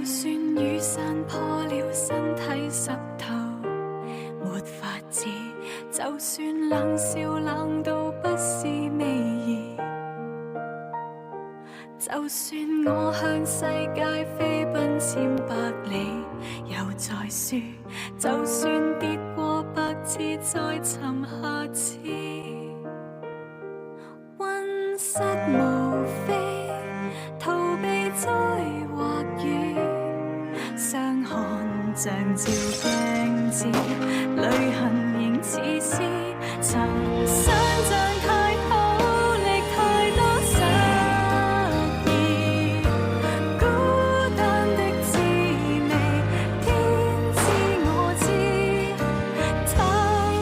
算雨伞破了，身體濕透，沒法子。就算冷笑冷到不是味兒，就算我向世界飛奔千百里，又再輸。就算跌過百次，再尋下次。溫室無非逃避災或雨，傷寒像照鏡子，淚痕仍似詩。曾想像太好，歷太多失意，孤單的滋味，天知我知。太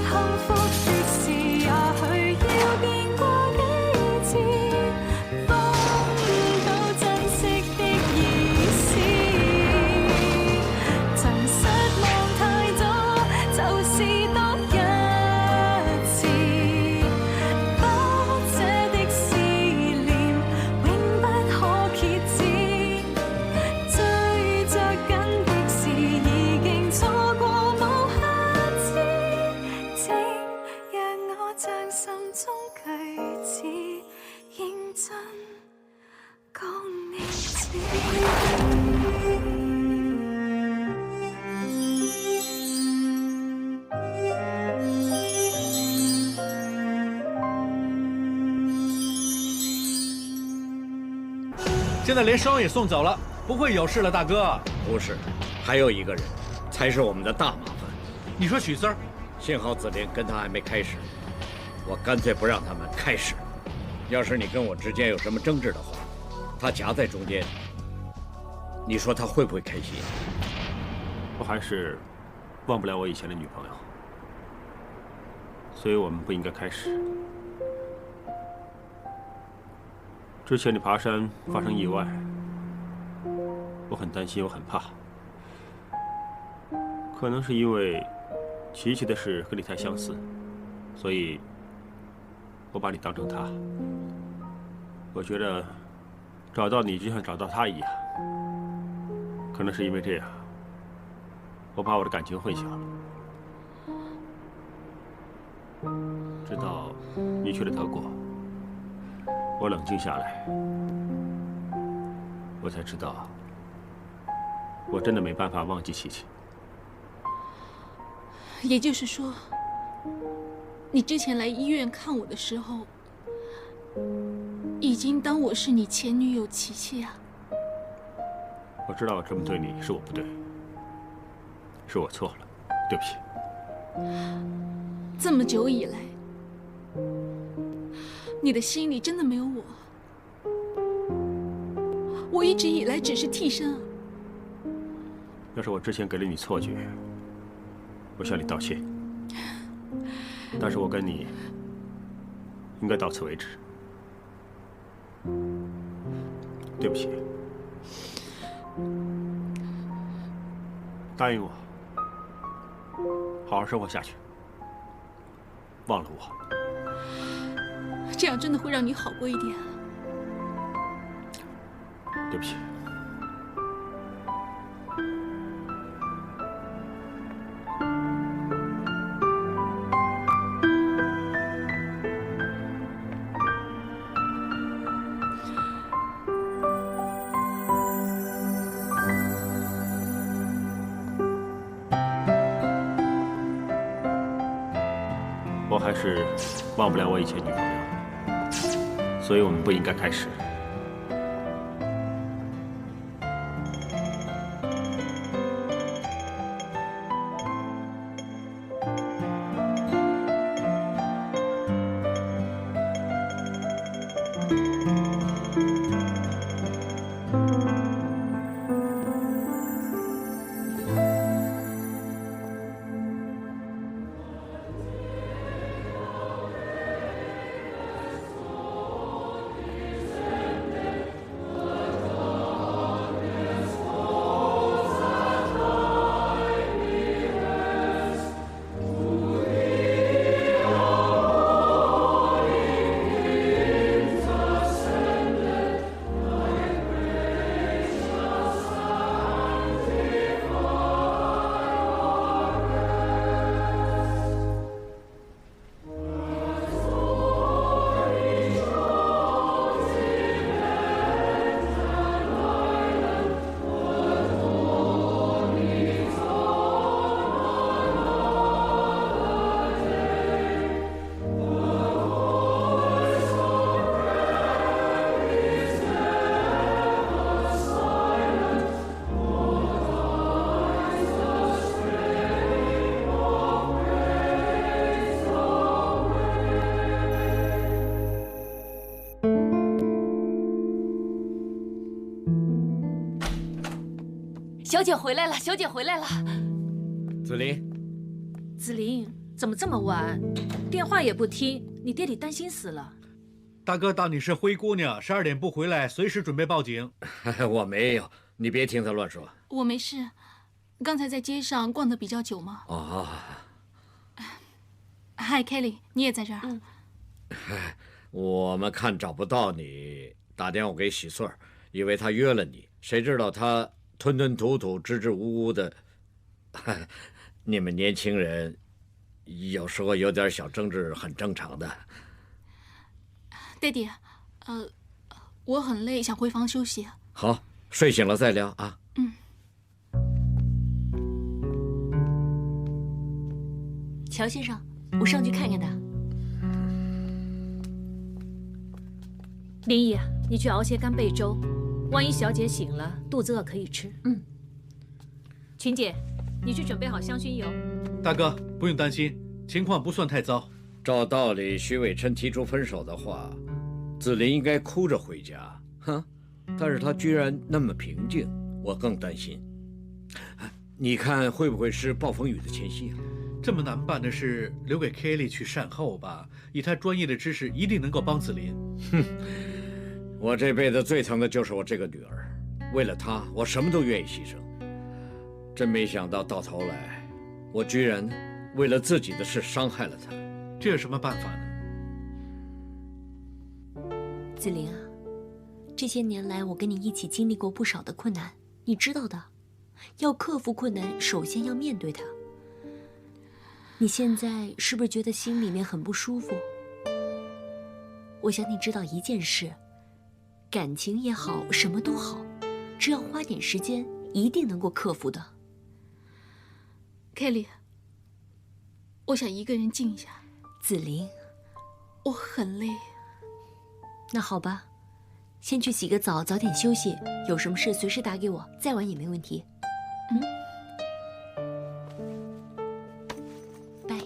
幸福的事，也許要變過幾次，風到珍惜的意思。曾失望太多，就是多一次，不捨的思念永不可遏止。追着緊的事，已經錯過無下次。請讓我將心中句子認真講你知。现在连伤也送走了，不会有事了，大哥。不是，还有一个人，才是我们的大麻烦。你说许四儿？幸好子林跟他还没开始，我干脆不让他们开始。要是你跟我之间有什么争执的话，他夹在中间，你说他会不会开心？我还是忘不了我以前的女朋友，所以我们不应该开始。之前你爬山发生意外，我很担心，我很怕。可能是因为琪琪的事和你太相似，所以我把你当成她。我觉得找到你就像找到她一样。可能是因为这样，我把我的感情混淆了。直到你去了德国，我冷静下来，我才知道，我真的没办法忘记琪琪。也就是说，你之前来医院看我的时候，已经当我是你前女友琪琪啊。我知道我这么对你是我不对，是我错了，对不起。这么久以来，你的心里真的没有我？我一直以来只是替身啊。要是我之前给了你错觉，我向你道歉。但是我跟你应该到此为止。对不起。答应我，好好生活下去，忘了我。这样真的会让你好过一点啊。对不起。我还是忘不了我以前女朋友，所以我们不应该开始。小姐回来了，小姐回来了。子林，子林，怎么这么晚？电话也不听，你爹得担心死了。大哥当你是灰姑娘，12点不回来，随时准备报警。我没有，你别听他乱说。我没事，刚才在街上逛得比较久嘛。哦，嗨，Kelly， 你也在这儿？我们看找不到你，打电话给喜穗儿，以为他约了你，谁知道他吞吞吐吐、支支吾吾的。你们年轻人有时候有点小争执，很正常的。爹地，我很累，想回房休息。好，睡醒了再聊啊。乔先生，我上去看看他。林姨，你去熬些干贝粥，万一小姐醒了，肚子饿可以吃。群姐，你去准备好香薰油。大哥不用担心，情况不算太糟。照道理，徐伟琛提出分手的话，子林应该哭着回家，但是他居然那么平静，我更担心。你看会不会是暴风雨的前夕啊？这么难办的事，留给 Kelly 去善后吧。以他专业的知识，一定能够帮子林。我这辈子最疼的就是我这个女儿，为了她，我什么都愿意牺牲。真没想到，到头来，我居然为了自己的事伤害了她。这有什么办法呢？子林啊，这些年来我跟你一起经历过不少的困难，你知道的。要克服困难，首先要面对它。你现在是不是觉得心里面很不舒服？我想你知道一件事，感情也好，什么都好，只要花点时间，一定能够克服的。Kelly， 我想一个人静一下。子林，我很累。那好吧，先去洗个澡，早点休息。有什么事随时打给我，再晚也没问题。拜。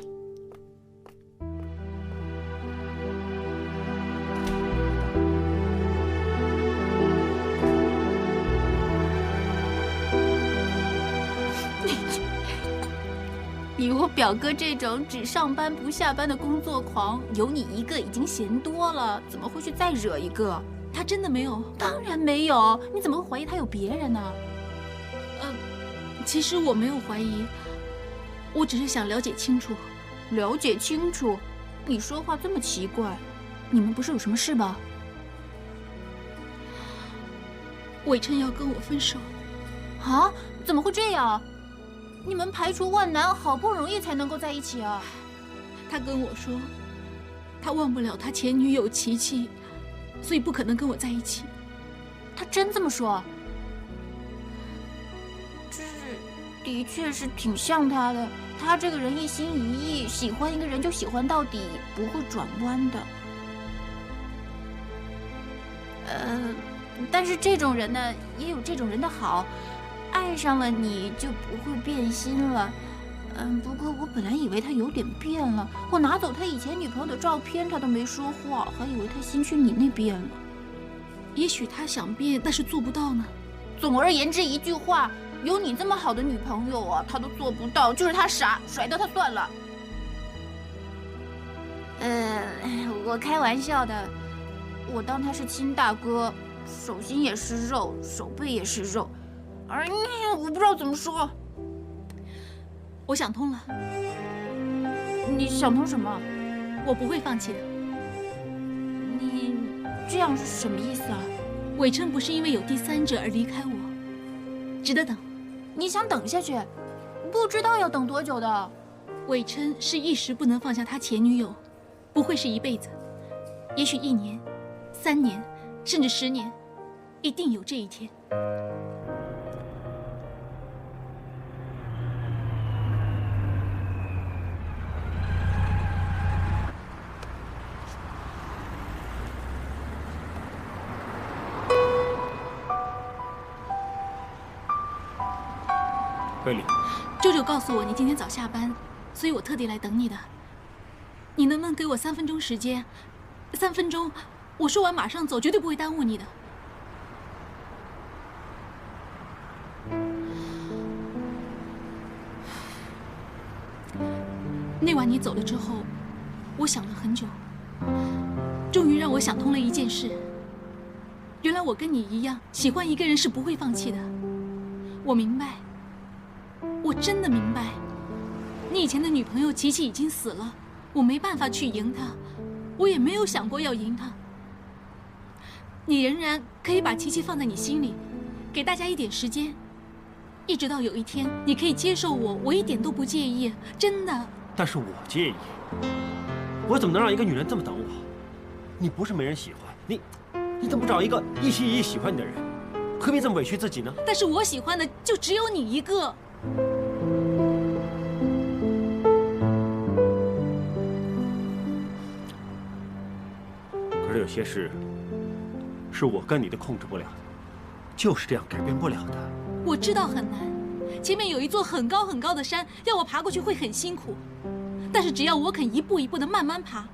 比我表哥这种只上班不下班的工作狂，有你一个已经嫌多了，怎么会去再惹一个？他真的没有？当然没有，你怎么会怀疑他有别人呢？其实我没有怀疑，我只是想了解清楚。了解清楚？你说话这么奇怪，你们不是有什么事吧？伟琛要跟我分手。啊？怎么会这样？你们排除万难，好不容易才能够在一起啊！他跟我说，他忘不了他前女友琪琪，所以不可能跟我在一起。他真这么说？的确是挺像他的，他这个人一心一意，喜欢一个人就喜欢到底，不会转弯的。但是这种人呢，也有这种人的好，爱上了你就不会变心了。不过我本来以为他有点变了，我拿走他以前女朋友的照片，他都没说话，还以为他心去你那边了。也许他想变，但是做不到呢。总而言之，一句话。有你这么好的女朋友啊，他都做不到，就是他傻，甩掉他算了。我开玩笑的，我当他是亲大哥，手心也是肉，手背也是肉，我不知道怎么说。我想通了。你想通什么？我不会放弃的。你这样是什么意思啊？伟琛不是因为有第三者而离开我，值得等。你想等下去，不知道要等多久的。伟琛是一时不能放下他前女友，不会是一辈子，也许1年、3年，甚至10年，一定有这一天。贝里，舅舅告诉我你今天早下班，所以我特地来等你的。你能不能给我3分钟时间？3分钟，我说完马上走，绝对不会耽误你的。走了之后，我想了很久，终于让我想通了一件事。原来我跟你一样，喜欢一个人是不会放弃的。我明白，我真的明白，你以前的女朋友琪琪已经死了，我没办法去赢她，我也没有想过要赢她。你仍然可以把琪琪放在你心里，给大家一点时间，一直到有一天你可以接受我，我一点都不介意，真的。但是我介意，我怎么能让一个女人这么等我？你不是没人喜欢，你怎么不找一个一心一意喜欢你的人？何必这么委屈自己呢？但是我喜欢的就只有你一个。可是有些事是我跟你都控制不了的，就是这样改变不了的。我知道很难，前面有一座很高很高的山，要我爬过去会很辛苦。但是只要我肯一步一步的慢慢爬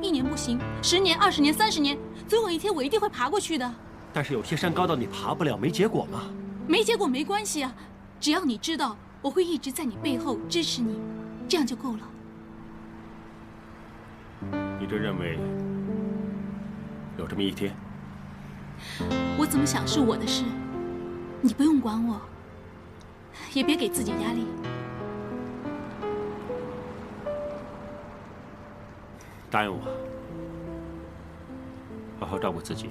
，1年不行，10年、20年、30年，总有一天我一定会爬过去的。但是有些山高到你爬不了，没结果吗？没结果没关系啊，只要你知道我会一直在你背后支持你，这样就够了。你真认为有这么一天？我怎么想是我的事，你不用管我，也别给自己压力。答应我，好好照顾自己，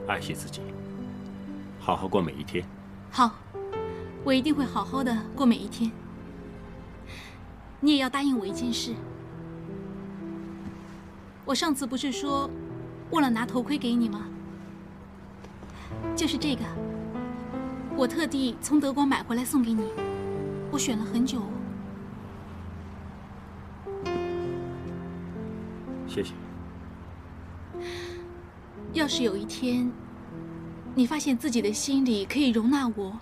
爱惜自己，好好过每一天。好，我一定会好好的过每一天。你也要答应我一件事。我上次不是说忘了拿头盔给你吗？就是这个，我特地从德国买回来送给你，我选了很久。谢谢。要是有一天，你发现自己的心里可以容纳我，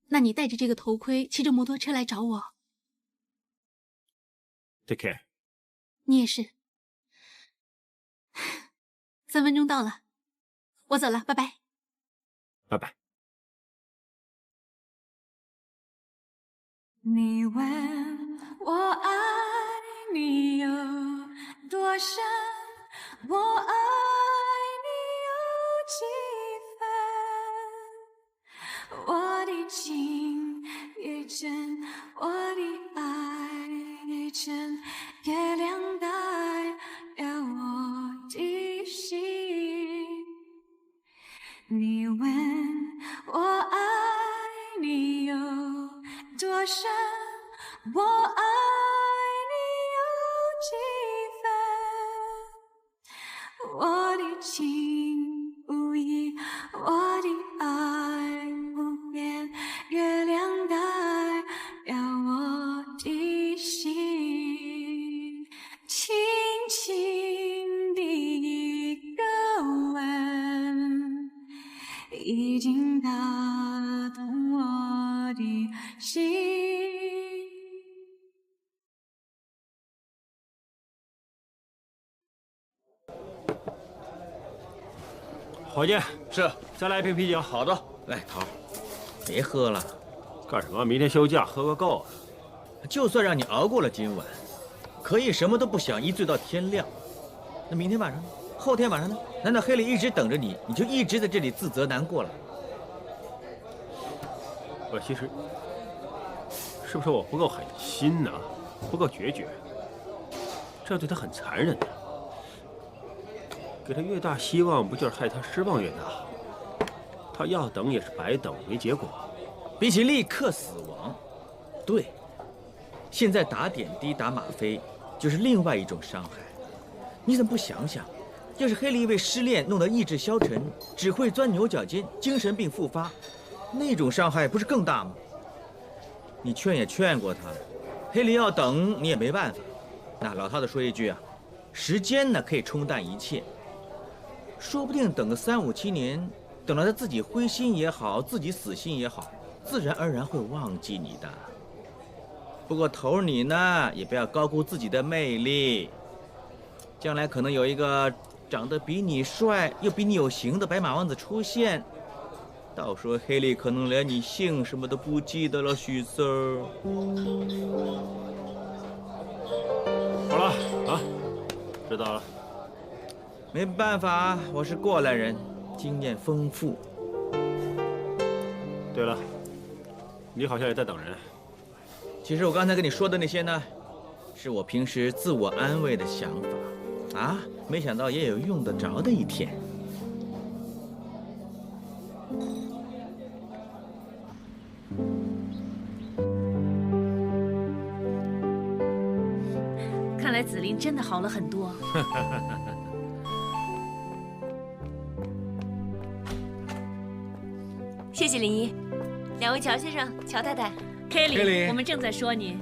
那你戴着这个头盔，骑着摩托车来找我。Take care。你也是。3分钟到了，我走了，拜拜。拜拜。你问我爱你有多深，我爱你有几分，我的情也真，我的爱也真，月亮代表我的心。你问我爱你有多深，我爱你有几分，我的情无义，我的爱无边，月亮代表我的心，轻轻的一个吻，已经打动我的心。伙计，是，再来一瓶啤酒。好的，来桃，别喝了，干什么？明天休假，喝个够。就算让你熬过了今晚，可以什么都不想，一醉到天亮。那明天晚上呢？后天晚上呢？难道黑里一直等着你，你就一直在这里自责难过了？我其实是不是我不够狠心呢？不够决绝？这样对他很残忍的。给他越大希望，不就是害他失望越大？他要等也是白等，没结果。比起立刻死亡，对，现在打点滴、打吗啡，就是另外一种伤害。你怎么不想想，要是黑里因为失恋弄得意志消沉，只会钻牛角尖，精神病复发，那种伤害不是更大吗？你劝也劝过他，黑里要等你也没办法。那老套的说一句啊，时间呢可以冲淡一切。说不定等个3、5、7年，等到他自己灰心也好，自己死心也好，自然而然会忘记你的。不过头儿你呢，也不要高估自己的魅力。将来可能有一个长得比你帅又比你有型的白马王子出现，到时候黑莉可能连你姓什么都不记得了，许四儿。好了啊，知道了。没办法，我是过来人，经验丰富。对了，你好像也在等人。其实我刚才跟你说的那些呢，是我平时自我安慰的想法啊，没想到也有用得着的一天。看来紫菱真的好了很多。谢谢林一，两位乔先生、乔太太， Kelly，我们正在说你。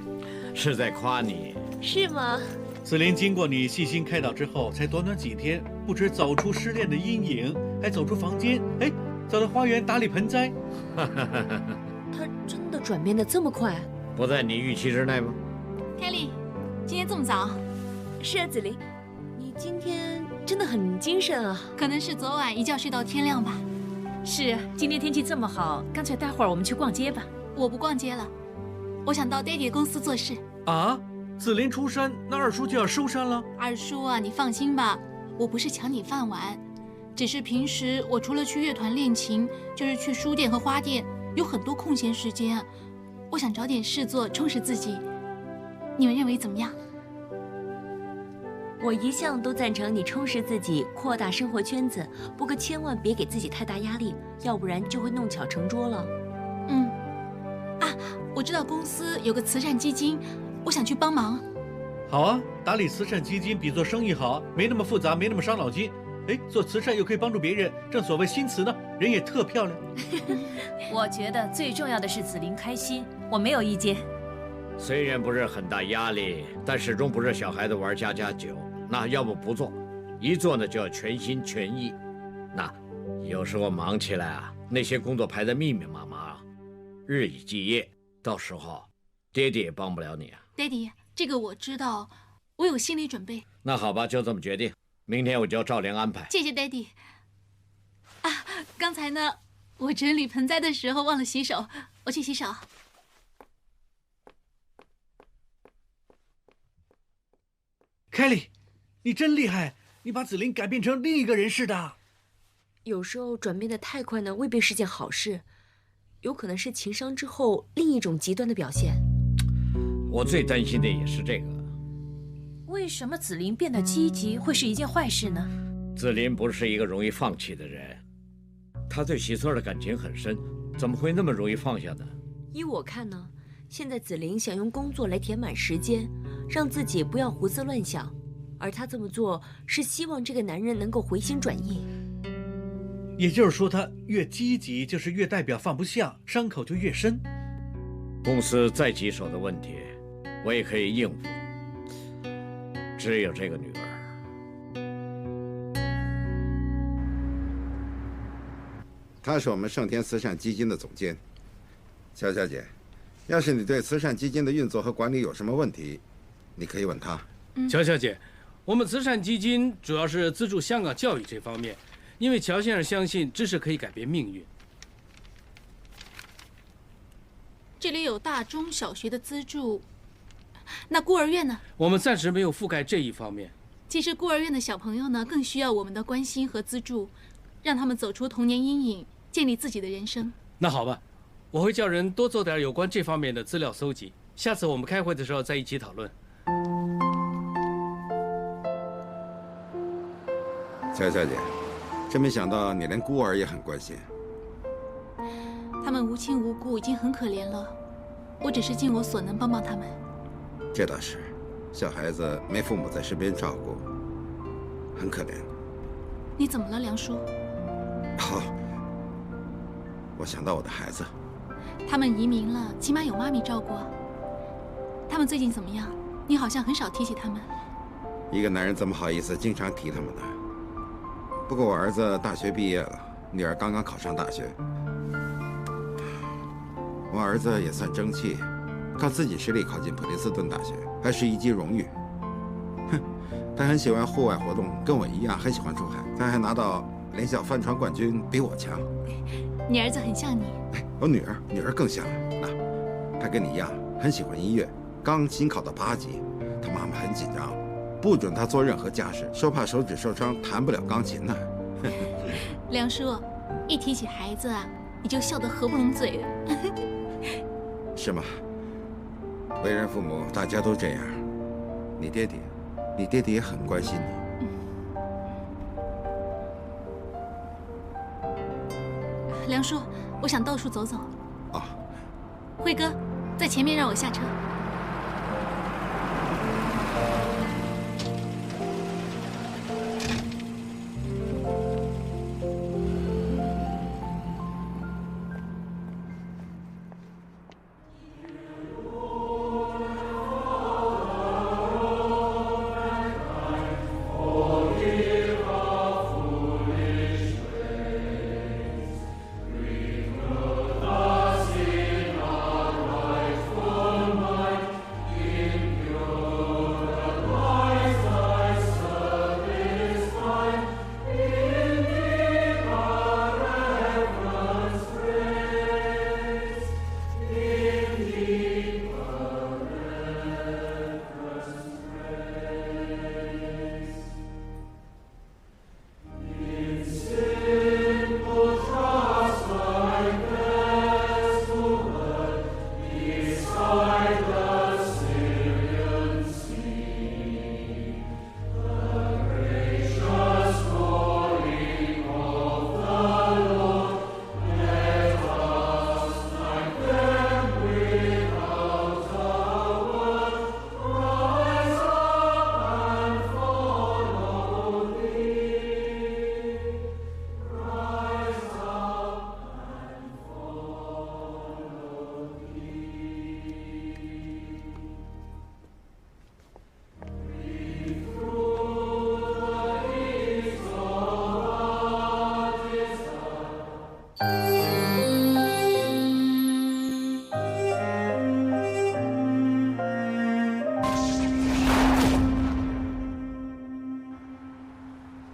是在夸你。是吗？紫菱经过你细心开导之后，才短短几天，不止走出失恋的阴影，还走出房间，哎，走到花园打理盆栽。他真的转变得这么快？不在你预期之内吗？ Kelly， 今天这么早？是啊，紫菱，你今天真的很精神啊。可能是昨晚一觉睡到天亮吧。是啊，今天天气这么好，干脆待会儿我们去逛街吧。我不逛街了，我想到爹地公司做事。啊，紫菱出山，那二叔就要收山了？二叔啊，你放心吧，我不是抢你饭碗，只是平时我除了去乐团练琴，就是去书店和花店，有很多空闲时间。我想找点事做，充实自己。你们认为怎么样？我一向都赞成你充实自己，扩大生活圈子，不过千万别给自己太大压力，要不然就会弄巧成拙了。嗯，啊，我知道公司有个慈善基金，我想去帮忙。好啊，打理慈善基金比做生意好，没那么复杂，没那么伤脑筋。哎，做慈善又可以帮助别人，正所谓新词呢，人也特漂亮。我觉得最重要的是紫菱开心，我没有意见。虽然不是很大压力，但始终不是小孩子玩家家酒。那要不不做，一做呢就要全心全意。那有时候忙起来啊，那些工作排得密密麻麻，日以继夜，到时候爹爹也帮不了你啊。爹地，这个我知道，我有心理准备。那好吧，就这么决定，明天我就照量安排。谢谢爹地。啊，刚才呢，我整理盆栽的时候忘了洗手，我去洗手。Kelly， 你真厉害，你把紫菱改变成另一个人似的。有时候转变得太快呢，未必是件好事，有可能是情伤之后另一种极端的表现。我最担心的也是这个。为什么紫菱变得积极会是一件坏事呢？紫菱不是一个容易放弃的人，她对喜翠的感情很深，怎么会那么容易放下呢？依我看呢，现在紫菱想用工作来填满时间，让自己不要胡思乱想，而她这么做是希望这个男人能够回心转意。也就是说，他越积极，就是越代表放不下，伤口就越深。公司再棘手的问题，我也可以应付。只有这个女儿，他是我们盛天慈善基金的总监。乔小姐，要是你对慈善基金的运作和管理有什么问题，你可以问他。乔小姐，我们慈善基金主要是资助香港教育这方面，因为乔先生相信知识可以改变命运。这里有大中小学的资助，那孤儿院呢？我们暂时没有覆盖这一方面。其实孤儿院的小朋友呢，更需要我们的关心和资助，让他们走出童年阴影，建立自己的人生。那好吧，我会叫人多做点有关这方面的资料搜集，下次我们开会的时候再一起讨论。乔小姐，真没想到你连孤儿也很关心。他们无亲无故，已经很可怜了。我只是尽我所能帮帮他们。这倒是，小孩子没父母在身边照顾，很可怜。你怎么了，梁叔？好，我想到我的孩子。他们移民了，起码有妈咪照顾。他们最近怎么样？你好像很少提起他们。一个男人怎么好意思经常提他们呢？不过我儿子大学毕业了，女儿刚刚考上大学。我儿子也算争气，靠自己实力考进普林斯顿大学，还是一级荣誉。哼，他很喜欢户外活动，跟我一样很喜欢出海。他还拿到联校帆船冠军，比我强。你儿子很像你。哎，我女儿更像了。她跟你一样，很喜欢音乐，刚新考到8级。她妈妈很紧张，不准他做任何家事，说怕手指受伤弹不了钢琴呢。梁叔，一提起孩子啊，你就笑得合不拢嘴了。是吗？为人父母，大家都这样。你爹爹也很关心你。梁叔，我想到处走走。啊，辉哥，在前面让我下车。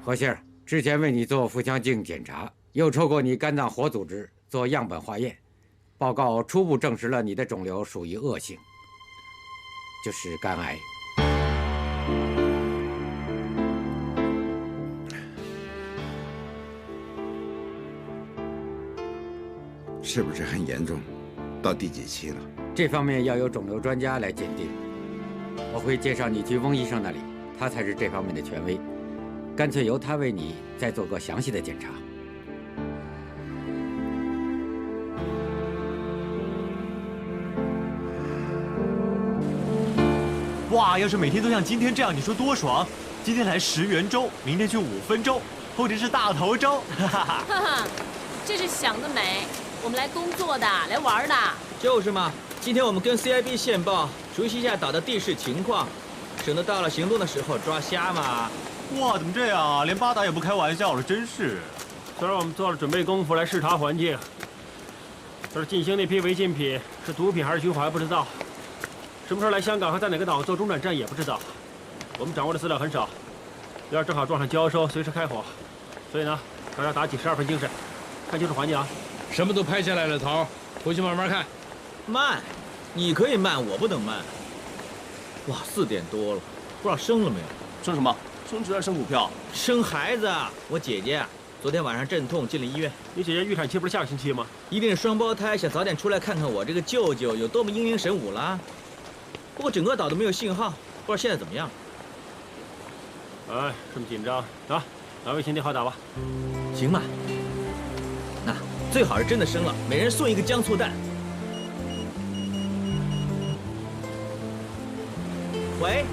何先生，之前为你做腹腔镜检查，又抽过你肝脏活组织做样本化验，报告初步证实了你的肿瘤属于恶性，就是肝癌。是不是很严重？到第几期了？这方面要由肿瘤专家来鉴定。我会介绍你去翁医生那里，他才是这方面的权威。干脆由他为你再做个详细的检查。哇，要是每天都像今天这样，你说多爽！今天来10元粥，明天去5分粥，或者是大头粥，哈哈哈！哈哈，这是想得美！我们来工作的，来玩的。就是嘛，今天我们跟 CIB 线报，熟悉一下岛的地势情况，省得到了行动的时候抓瞎嘛。哇，怎么这样啊？连巴达也不开玩笑了，真是。虽然我们做了准备功夫来视察环境，但是进行那批违禁品是毒品还是军火还不知道，什么时候来香港和在哪个岛做中转站也不知道。我们掌握的资料很少，要是正好撞上交收，随时开火。所以呢，大家打起12分精神，看清楚环境啊！什么都拍下来了，头，回去慢慢看。慢，你可以慢，我不能慢。哇，4点多了，不知道生了没有？生什么？升职还升股票？生孩子啊！我姐姐昨天晚上阵痛进了医院。你姐姐预产期不是下个星期吗？一定是双胞胎，想早点出来看看我这个舅舅有多么英明神武啦。不过整个岛都没有信号，不知道现在怎么样。哎，这么紧张啊？拿微信电话打吧。行吧。那最好是真的生了，每人送一个姜醋蛋。喂。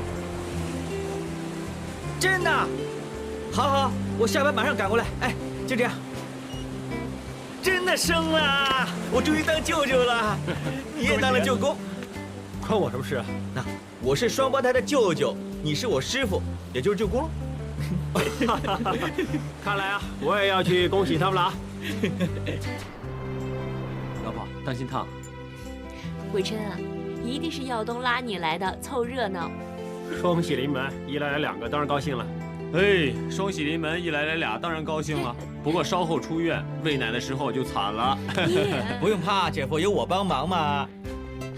真的，好好，我下班马上赶过来。哎，就这样。真的生了，我终于当舅舅了，你也当了舅公，关我什么事啊？那我是双胞胎的舅舅，你是我师傅，也就是舅公。看来啊，我也要去恭喜他们了啊。老婆，当心烫。伟琛啊，一定是耀东拉你来的，凑热闹。双喜临门，一来2个，当然高兴了。哎，双喜临门，一来2，当然高兴了。不过稍后出院喂奶的时候就惨了。不用怕，姐夫有我帮忙嘛。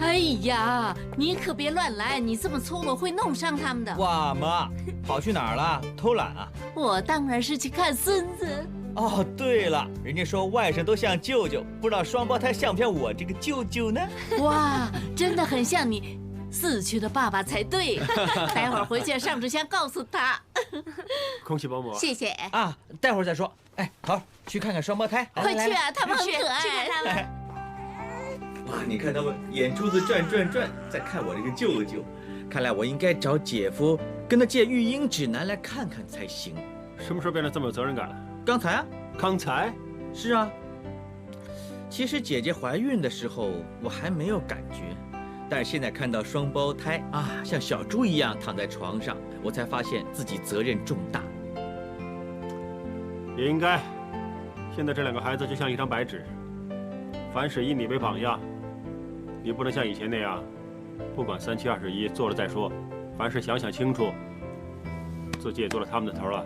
哎呀，你可别乱来，你这么搓我会弄伤他们的。哇，妈，跑去哪儿了？偷懒啊？我当然是去看孙子。哦，对了，人家说外甥都像舅舅，不知道双胞胎像不像我这个舅舅呢？哇，真的很像你死去的爸爸才对。待会儿回去上纸箱告诉他。恭喜伯母。谢谢啊，待会儿再说。哎，桃，去看看双胞胎。快去啊，他们很可爱。去看他们。哇，你看他们眼珠子转转转，在看我这个舅舅。看来我应该找姐夫跟他借育婴指南来看看才行。什么时候变得这么有责任感了？刚才啊。刚才？是啊。其实姐姐怀孕的时候我还没有感觉，但是现在看到双胞胎啊，像小猪一样躺在床上，我才发现自己责任重大。也应该。现在这2个孩子就像一张白纸，凡事以你为榜样。你不能像以前那样，不管3七21，做了再说，凡事想想清楚。自己也做了他们的头了。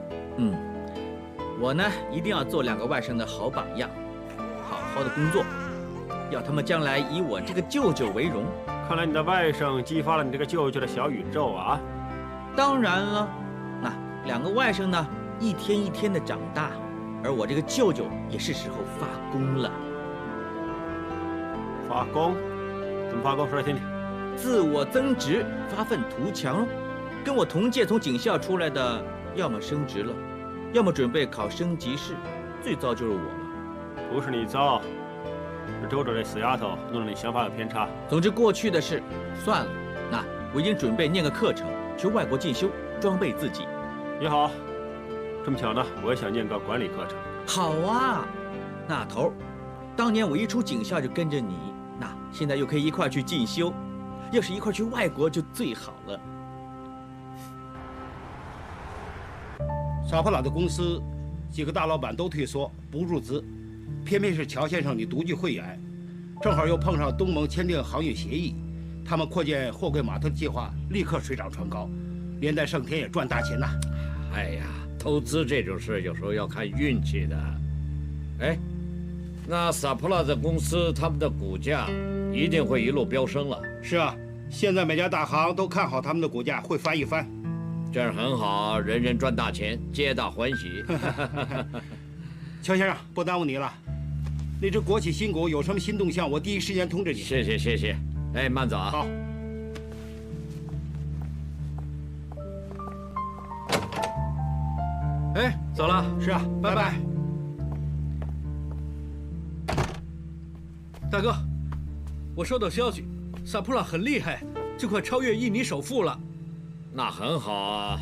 我呢一定要做2个外甥的好榜样，好好的工作，要他们将来以我这个舅舅为荣。看来你的外甥激发了你这个舅舅的小宇宙啊！当然了，那2个外甥呢，一天一天的长大，而我这个舅舅也是时候发功了。发功？怎么发功？说来听听。自我增值，发愤图强。跟我同届从警校出来的，要么升职了，要么准备考升级试，最糟就是我了。不是你糟，是周周这死丫头弄了你想法有偏差。总之过去的事算了，那我已经准备念个课程，去外国进修，装备自己。也好，这么巧呢，我也想念个管理课程。好啊，那头，当年我一出警校就跟着你，那现在又可以一块去进修，要是一块去外国就最好了。撒普拉的公司几个大老板都退缩不入资，偏偏是乔先生你独具慧眼，正好又碰上东盟签订航运协议，他们扩建货柜码头的计划立刻水涨船高，连带盛田也赚大钱呐。哎呀，投资这种事有时候要看运气的。哎，那撒普拉的公司他们的股价一定会一路飙升了。是啊，现在每家大行都看好他们的股价会翻一番。这样很好，人人赚大钱，皆大欢喜。乔先生，不耽误你了。那只国企新股有什么新动向，我第一时间通知你。谢谢谢谢。哎，慢走啊。好。哎，走了。是啊，拜拜。大哥，我收到消息，萨普拉很厉害，就快超越印尼首富了。那很好啊，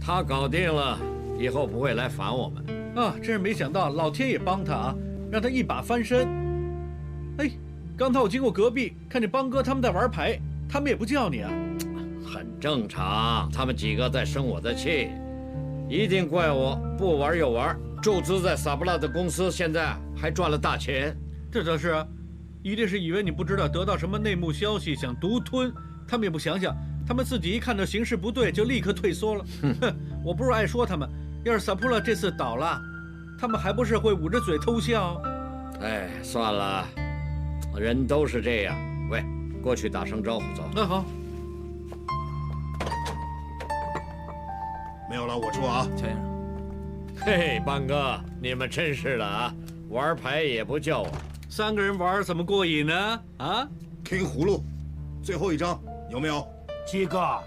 他搞定了，以后不会来烦我们。啊，真是没想到，老天也帮他啊，让他一把翻身。哎，刚才我经过隔壁，看见邦哥他们在玩牌，他们也不叫你啊。很正常，他们几个在生我的气，一定怪我不玩又玩，注资在萨布拉的公司，现在还赚了大钱。这倒是啊，一定是以为你不知道得到什么内幕消息，想独吞，他们也不想想。他们自己一看到形势不对，就立刻退缩了。哼，我不是爱说他们，要是萨普拉这次倒了，他们还不是会捂着嘴偷笑？哎，算了，人都是这样。喂，过去打声招呼，走。那好。没有了，我出啊，乔先生。嘿，邦哥，你们真是的啊，玩牌也不叫我。3个人玩怎么过瘾呢？啊，听葫芦，最后一张有没有？七哥，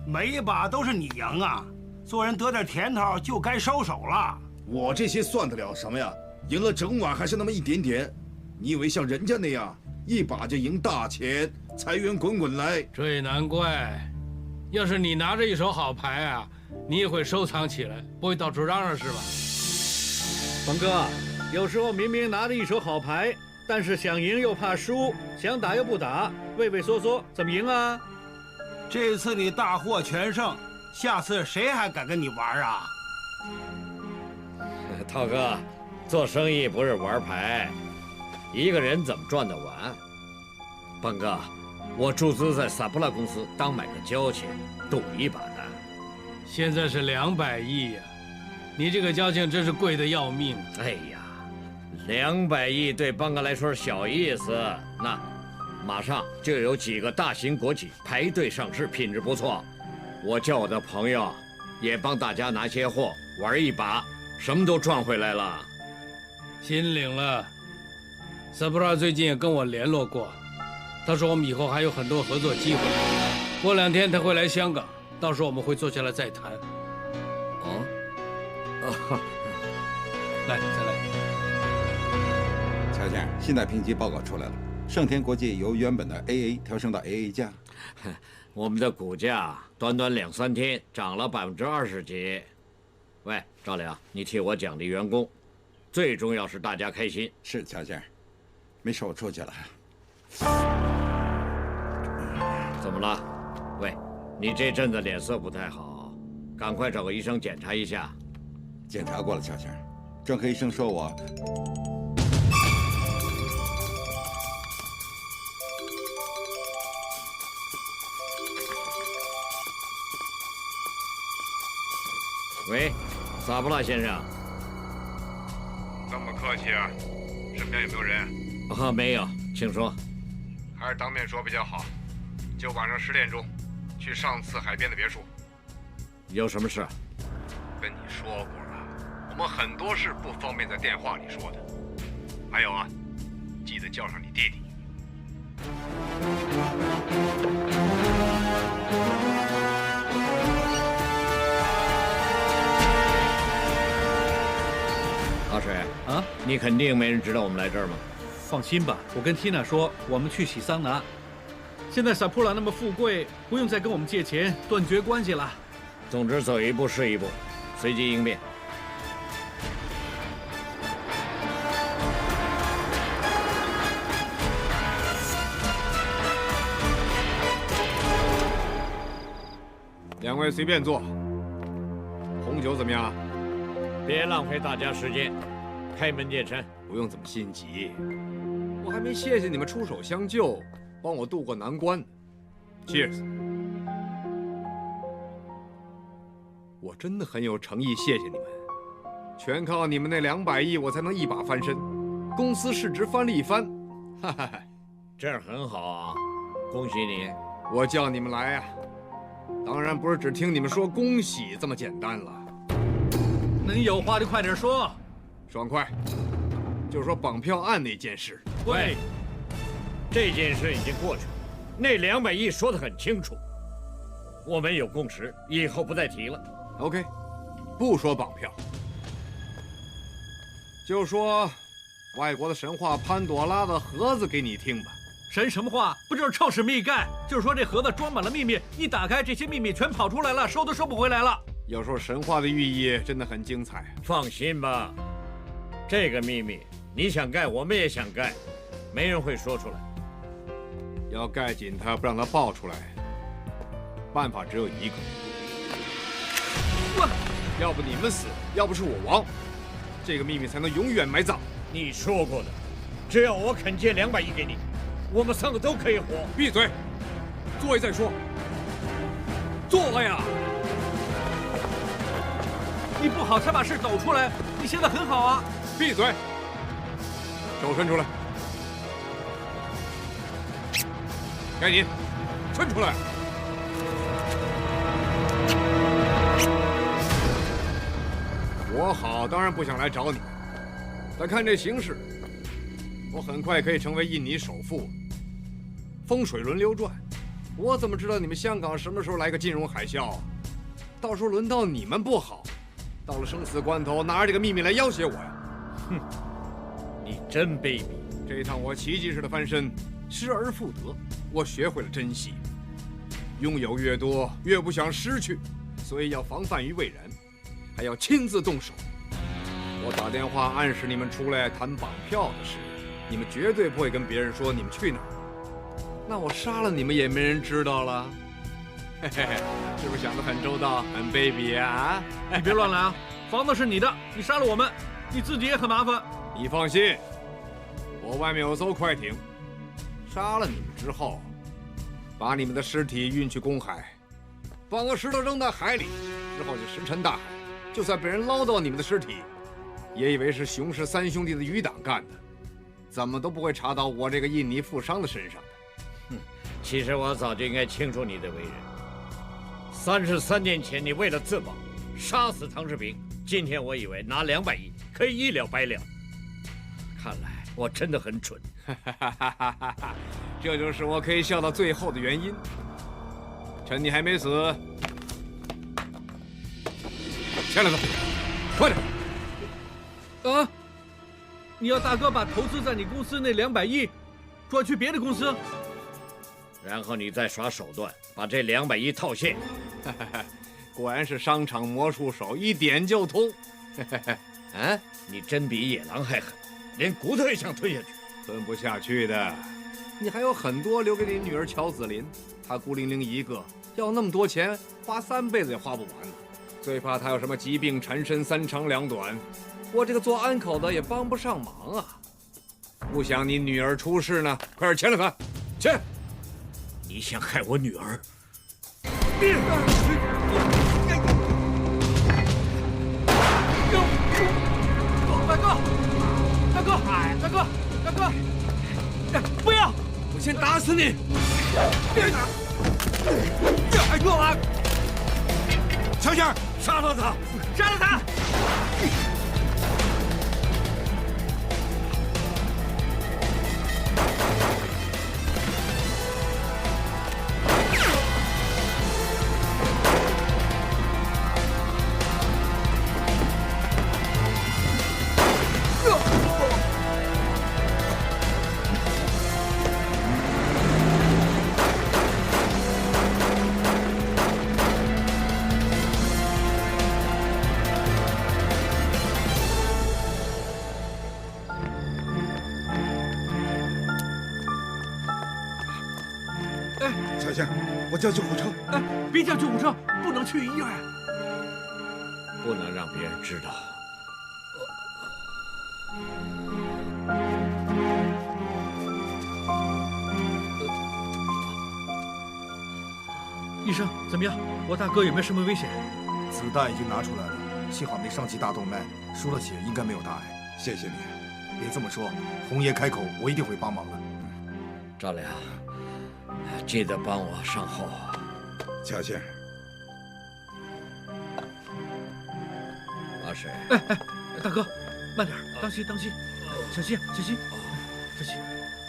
每一把都是你赢啊！做人得点甜头就该收手了。我这些算得了什么呀？赢了整晚还是那么一点点。你以为像人家那样一把就赢大钱，财源滚滚来？这也难怪。要是你拿着一手好牌啊，你也会收藏起来，不会到处嚷嚷是吧？邦哥，有时候明明拿着一手好牌，但是想赢又怕输，想打又不打，畏畏缩缩，怎么赢啊？这次你大获全胜，下次谁还敢跟你玩啊？涛哥，做生意不是玩牌，一个人怎么赚得完？邦哥，我注资在萨布拉公司当买个交情，赌一把的。现在是200亿呀，你这个交情真是贵得要命。哎呀，200亿对邦哥来说是小意思。那马上就有几个大型国企排队上市，品质不错。我叫我的朋友也帮大家拿些货，玩一把，什么都赚回来了。心领了。萨普拉最近也跟我联络过，他说我们以后还有很多合作机会。过2天他会来香港，到时候我们会坐下来再谈。来，再来。乔先生，现在评级报告出来了，盛田国际由原本的 AA 调升到 AA 加。我们的股价短短2、3天涨了20%几。喂，赵良，你替我奖励员工，最重要是大家开心。是，乔先生，没事，我出去了。怎么了？喂，你这阵子脸色不太好，赶快找个医生检查一下。检查过了，乔先生，专科医生说我。喂，萨布拉先生。这么客气啊？身边有没有人？没有，请说。还是当面说比较好。就晚上10点钟，去上次海边的别墅。有什么事？跟你说过了，我们很多事不方便在电话里说的。还有啊，记得叫上你弟弟。阿水啊，你肯定没人知道我们来这儿吗？放心吧，我跟缇娜说，我们去洗桑拿。现在萨普拉那么富贵，不用再跟我们借钱，断绝关系了。总之，走一步是一步，随机应变。2位随便坐。红酒怎么样？别浪费大家时间，开门见山。不用这么心急，我还没谢谢你们出手相救，帮我渡过难关。Cheers！ 我真的很有诚意，谢谢你们。全靠你们那200亿，我才能一把翻身，公司市值翻了一番。哈哈哈，这样很好啊，恭喜你！我叫你们来呀，当然不是只听你们说恭喜这么简单了。能有话就快点说。爽快，就说绑票案那件事。喂，这件事已经过去了，那200亿说得很清楚，我们有共识，以后不再提了。OK， 不说绑票，就说外国的神话潘朵拉的盒子给你听吧。神什么话？不就是臭使蜜盖？就是说这盒子装满了秘密，一打开，这些秘密全跑出来了，收都收不回来了。有时候神话的寓意真的很精彩。放心吧，这个秘密你想盖，我们也想盖，没人会说出来。要盖紧它，不让它爆出来，办法只有一个。要不你们死，要不是我亡，这个秘密才能永远埋葬。你说过的，只要我肯借200亿给你，我们3个都可以活。闭嘴，坐下再说。坐呀！你不好才把事抖出来，你现在很好啊。闭嘴，手伸出来。该你，伸出来。我好，当然不想来找你，但看这形势，我很快可以成为印尼首富。风水轮流转，我怎么知道你们香港什么时候来个金融海啸啊？到时候轮到你们不好，到了生死关头，拿着这个秘密来要挟我呀！哼，你真卑鄙！这一趟我奇迹式的翻身，失而复得，我学会了珍惜。拥有越多，越不想失去，所以要防范于未然，还要亲自动手。我打电话暗示你们出来谈绑票的事，你们绝对不会跟别人说你们去哪儿。那我杀了你们也没人知道了。嘿嘿嘿，是不是想得很周到，很卑鄙啊？你别乱来啊！房子是你的，你杀了我们，你自己也很麻烦。你放心，我外面有艘快艇，杀了你们之后，把你们的尸体运去公海，绑个石头扔到海里，之后就石沉大海。就算被人捞到你们的尸体，也以为是熊氏3兄弟的余党干的，怎么都不会查到我这个印尼富商的身上的。其实我早就应该清楚你的为人。33年前，你为了自保，杀死汤世平。今天我以为拿200亿可以一了百了，看来我真的很蠢。这就是我可以笑到最后的原因。趁你还没死，签了他，快点！啊！你要大哥把投资在你公司那200亿转去别的公司，然后你再耍手段把这200亿套现。果然是商场魔术手，一点就通。啊，你真比野狼还狠，连骨头也想吞下去。吞不下去的，你还有很多留给你女儿乔子琳，她孤零零一个，要那么多钱，花3辈子也花不完呢。最怕她有什么疾病缠身，3长2短。我这个做安口的也帮不上忙啊！不想你女儿出事呢，快点签了他，签！你想害我女儿？大哥，大哥，大哥，大哥，不要！我先打死你！还给我啊！乔先生，杀了他！杀了他！小先生，我叫救护车。哎，别叫救护车，不能去医院，不能让别人知道。医生，怎么样？我大哥有没有什么危险？子弹已经拿出来了，幸好没伤及大动脉，输了血应该没有大碍。谢谢你。别这么说，红爷开口，我一定会帮忙的。赵良，记得帮我上后。乔先生，阿水。大哥，慢点，当心当心，小心小心小心。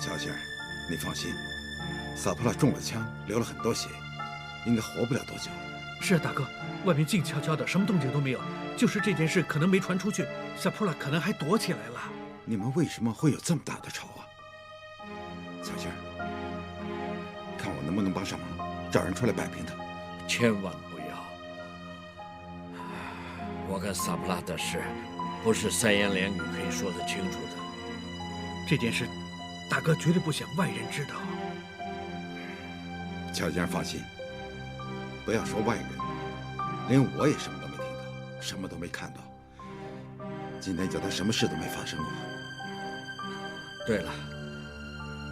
乔先生，你放心，萨普拉中了枪，流了很多血，应该活不了多久。是啊，大哥，外面静悄悄的，什么动静都没有，就是这件事可能没传出去，萨普拉可能还躲起来了。你们为什么会有这么大的仇啊？乔先生，看我能不能帮上忙，找人出来摆平他。千万不要！我跟萨普拉的事，不是3言2语可以说得清楚的。这件事，大哥绝对不想外人知道。乔先生放心，不要说外人，连我也什么都没听到，什么都没看到。今天叫他什么事都没发生过。对了，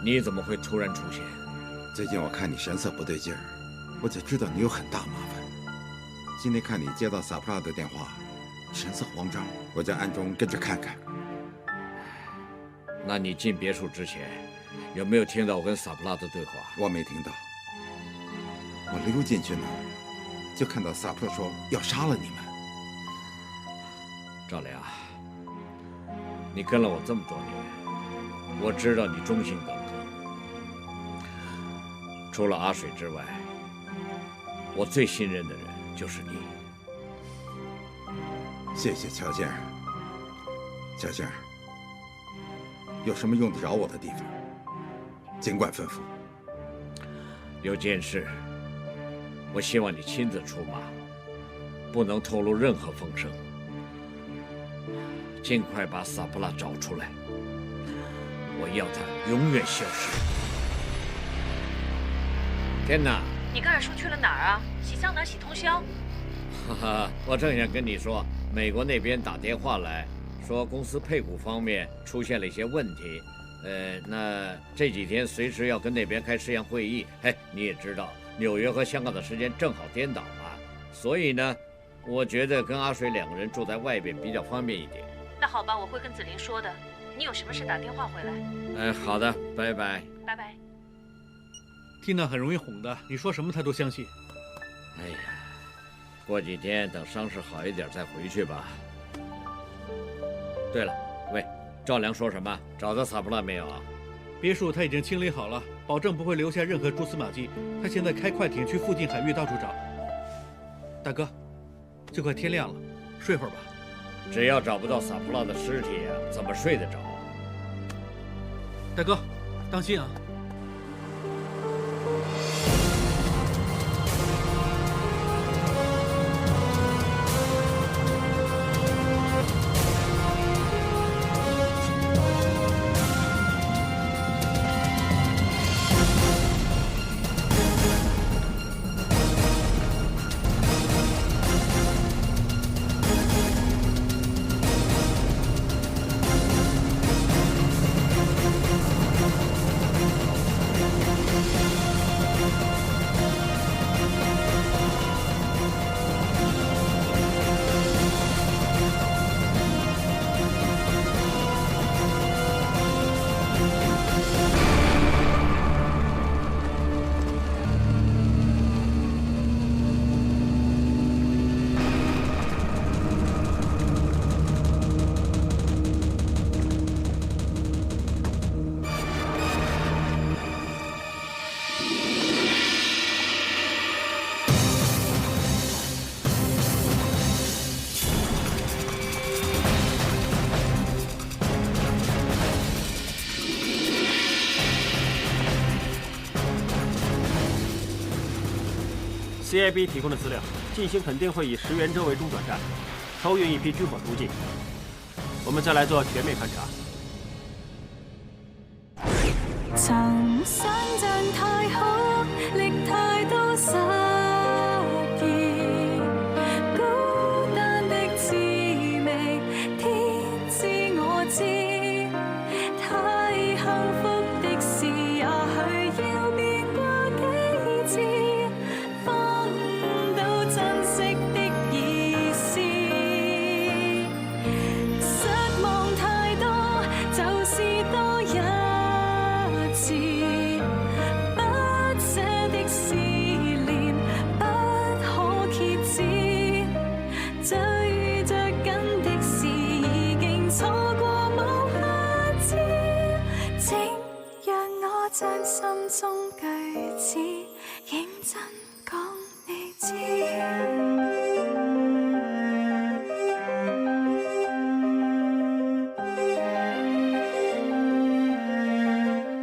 你怎么会突然出现？最近我看你神色不对劲儿，我就知道你有很大麻烦。今天看你接到萨普拉的电话，神色慌张，我就暗中跟着看看。那你进别墅之前，有没有听到我跟萨普拉的对话？我没听到。我溜进去呢，就看到萨普拉说要杀了你们。赵良，你跟了我这么多年，我知道你忠心耿耿。除了阿水之外，我最信任的人就是你。谢谢乔先生。乔先生，有什么用得着我的地方，尽管吩咐。有件事，我希望你亲自出马，不能透露任何风声。尽快把萨普拉找出来，我要他永远消失。天哪！你跟尔叔去了哪儿啊？喜丧哪喜通宵？哈哈，我正想跟你说，美国那边打电话来说公司配股方面出现了一些问题，那这几天随时要跟那边开试验会议。哎，你也知道，纽约和香港的时间正好颠倒嘛，所以呢，我觉得跟阿水2个人住在外边比较方便一点。那好吧，我会跟子琳说的。你有什么事打电话回来。好的，拜拜。拜拜。缇娜很容易哄的，你说什么她都相信。哎呀，过几天等伤势好一点再回去吧。对了，喂，赵良说什么？找到萨普拉没有啊？别墅他已经清理好了，保证不会留下任何蛛丝马迹。他现在开快艇去附近海域到处找。大哥，就快天亮了，睡会儿吧。只要找不到萨普拉的尸体啊，怎么睡得着？大哥，当心啊！CIB 提供的资料，进行肯定会以石原州为中转站，抽运一批军火出境。我们再来做全面勘查。曾想像太空。